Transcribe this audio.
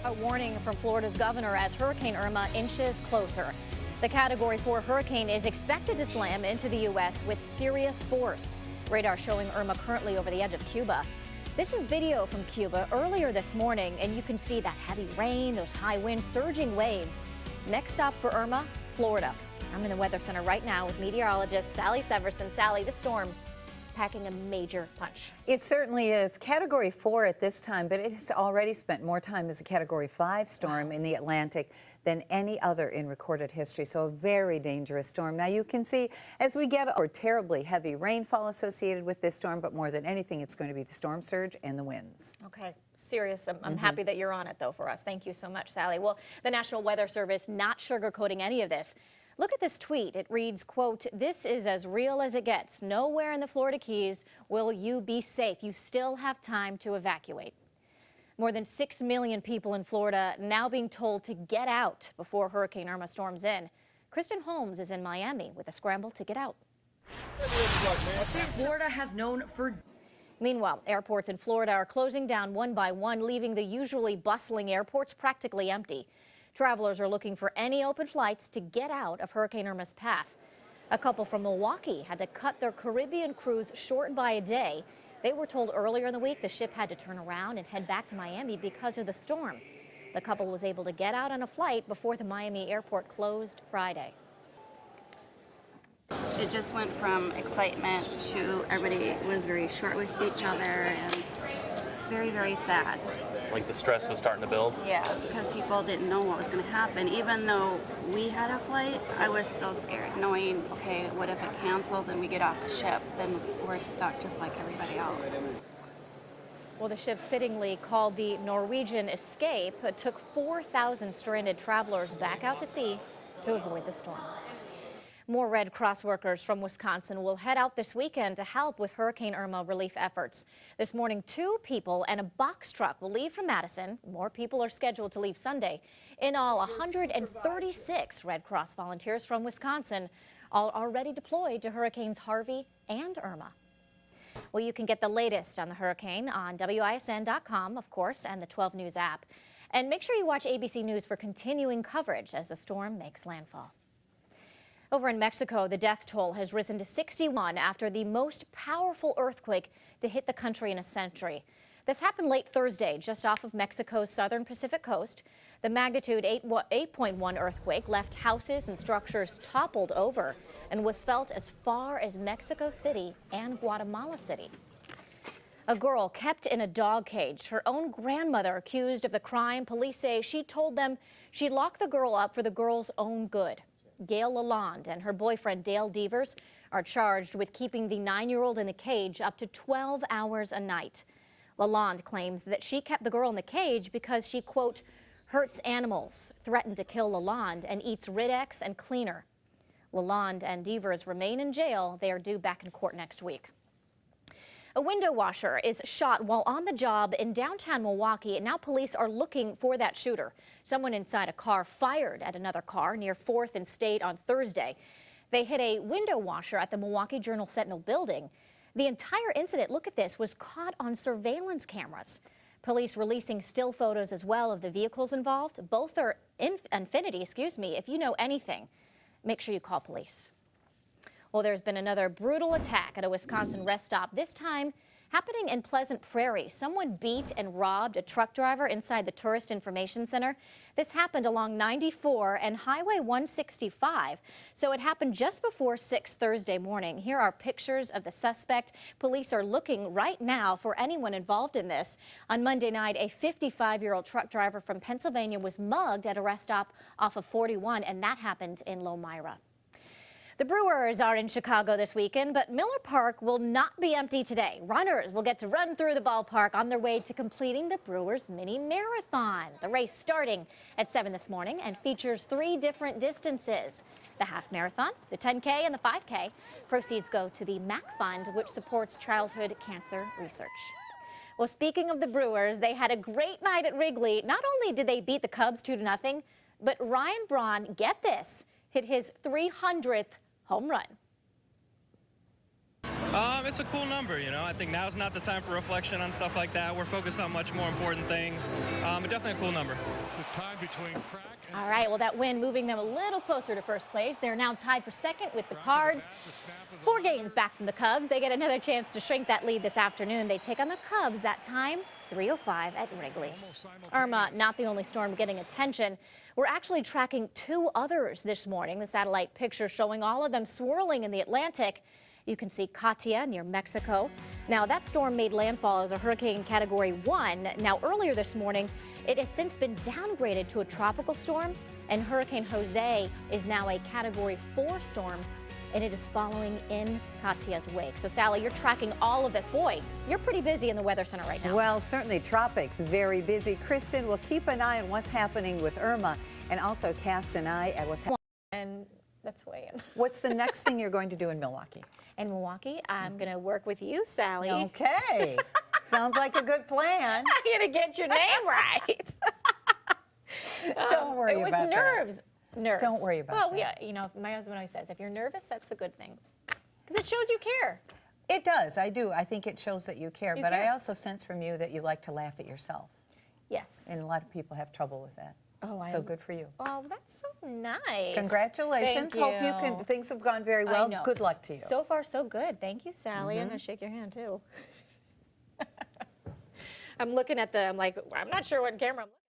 A warning from Florida's governor as Hurricane Irma inches closer. The Category 4 hurricane is expected to slam into the U.S. with serious force. Radar showing Irma currently over the edge of Cuba. This is video from Cuba earlier this morning, and you can see that heavy rain, those high winds, surging waves. Next stop for Irma, Florida. I'm in the Weather Center right now with meteorologist Sally Severson. Sally, the storm packing a major punch. It certainly is. Category 4 at this time, but it has already spent more time as a Category 5 storm in the Atlantic than any other in recorded history, so a very dangerous storm. Now you can see as we get terribly heavy rainfall associated with this storm, but more than anything, it's going to be the storm surge and the winds. Okay. Serious. I'm happy that you're on it, though, for us. Thank you so much, Sally. Well, the National Weather Service not sugarcoating any of this. Look at this tweet. It reads, quote, "This is as real as it gets. Nowhere in the Florida Keys will you be safe. You still have time to evacuate." More than 6 million people in Florida now being told to get out before Hurricane Irma storms in. Kristen Holmes is in Miami with a scramble to get out. Florida has known for... Meanwhile, airports in Florida are closing down one by one, leaving the usually bustling airports practically empty. Travelers are looking for any open flights to get out of Hurricane Irma's path. A couple from Milwaukee had to cut their Caribbean cruise short by a day. They were told earlier in the week the ship had to turn around and head back to Miami because of the storm. The couple was able to get out on a flight before the Miami airport closed Friday. It just went from excitement to everybody was very short with each other and very, very sad. Like the stress was starting to build? Yeah, because people didn't know what was going to happen. Even though we had a flight, I was still scared, knowing, okay, what if it cancels and we get off the ship? Then we're stuck just like everybody else. Well, the ship, fittingly called the Norwegian Escape, took 4,000 stranded travelers back out to sea to avoid the storm. More Red Cross workers from Wisconsin will head out this weekend to help with Hurricane Irma relief efforts. This morning, 2 people and a box truck will leave from Madison. More people are scheduled to leave Sunday. In all, 136 Red Cross volunteers from Wisconsin are already deployed to Hurricanes Harvey and Irma. Well, you can get the latest on the hurricane on WISN.com, of course, and the 12 News app. And make sure you watch ABC News for continuing coverage as the storm makes landfall. Over in Mexico, the death toll has risen to 61 after the most powerful earthquake to hit the country in a century. This happened late Thursday, just off of Mexico's southern Pacific coast. The magnitude 8.1 earthquake left houses and structures toppled over and was felt as far as Mexico City and Guatemala City. A girl kept in a dog cage, her own grandmother accused of the crime. Police say she told them she'd lock the girl up for the girl's own good. Gail Lalonde and her boyfriend Dale Devers are charged with keeping the 9-year-old in the cage up to 12 hours a night. Lalonde claims that she kept the girl in the cage because she, quote, hurts animals, threatened to kill Lalonde, and eats Rid-X and cleaner. Lalonde and Devers remain in jail. They are due back in court next week. A window washer is shot while on the job in downtown Milwaukee, and now police are looking for that shooter. Someone inside a car fired at another car near 4th and State on Thursday. They hit a window washer at the Milwaukee Journal-Sentinel building. The entire incident, look at this, was caught on surveillance cameras. Police releasing still photos as well of the vehicles involved. Both are Infiniti, If you know anything, make sure you call police. Well, there's been another brutal attack at a Wisconsin rest stop, this time happening in Pleasant Prairie. Someone beat and robbed a truck driver inside the Tourist Information Center. This happened along 94 and Highway 165, so it happened just before 6 Thursday morning. Here are pictures of the suspect. Police are looking right now for anyone involved in this. On Monday night, a 55-year-old truck driver from Pennsylvania was mugged at a rest stop off of 41, and that happened in Lomira. The Brewers are in Chicago this weekend, but Miller Park will not be empty today. Runners will get to run through the ballpark on their way to completing the Brewers mini marathon. The race starting at 7 this morning and features 3 different distances: the half marathon, the 10K, and the 5K. Proceeds go to the MAC Fund, which supports childhood cancer research. Well, speaking of the Brewers, they had a great night at Wrigley. Not only did they beat the Cubs 2-0, but Ryan Braun, get this, hit his 300th home run. It's a cool number, you know. I think now's not the time for reflection on stuff like that. We're focused on much more important things. But definitely a cool number. The time between crack and All right, well, that win moving them a little closer to first place. They're now tied for second with the Cards. 4 games back from the Cubs. They get another chance to shrink that lead this afternoon. They take on the Cubs that time, 3:05 at Wrigley. Irma, not the only storm getting attention. We're actually tracking 2 others this morning. The satellite picture showing all of them swirling in the Atlantic. You can see Katia near Mexico. Now, that storm made landfall as a hurricane category 1. Now, earlier this morning, it has since been downgraded to a tropical storm, and Hurricane Jose is now a category 4 storm, and it is following in Katia's wake. So, Sally, you're tracking all of this. Boy, you're pretty busy in the Weather Center right now. Well, certainly tropics, very busy. Kristen will keep an eye on what's happening with Irma and also cast an eye at what's happening. And that's way in. What's the next thing you're going to do in Milwaukee? In Milwaukee, I'm going to work with you, Sally. Okay. Sounds like a good plan. I'm going to get your name right. Don't worry It was about nerves. Nerves. Don't worry about well, that. yeah, you know, my husband always says, if you're nervous, that's a good thing. Because it shows you care. It does. I do. I think it shows that you care. You But I care. also sense from you that you like to laugh at yourself. Yes. And a lot of people have trouble with that. Oh, So good for you. Oh, that's so nice. Congratulations. Thank Hope you can. Things have gone very I well. know. Good luck to you. So far, so good. Thank you, Sally. I'm going to shake your hand, too. I'm looking at I'm like, I'm not sure what camera I'm looking at.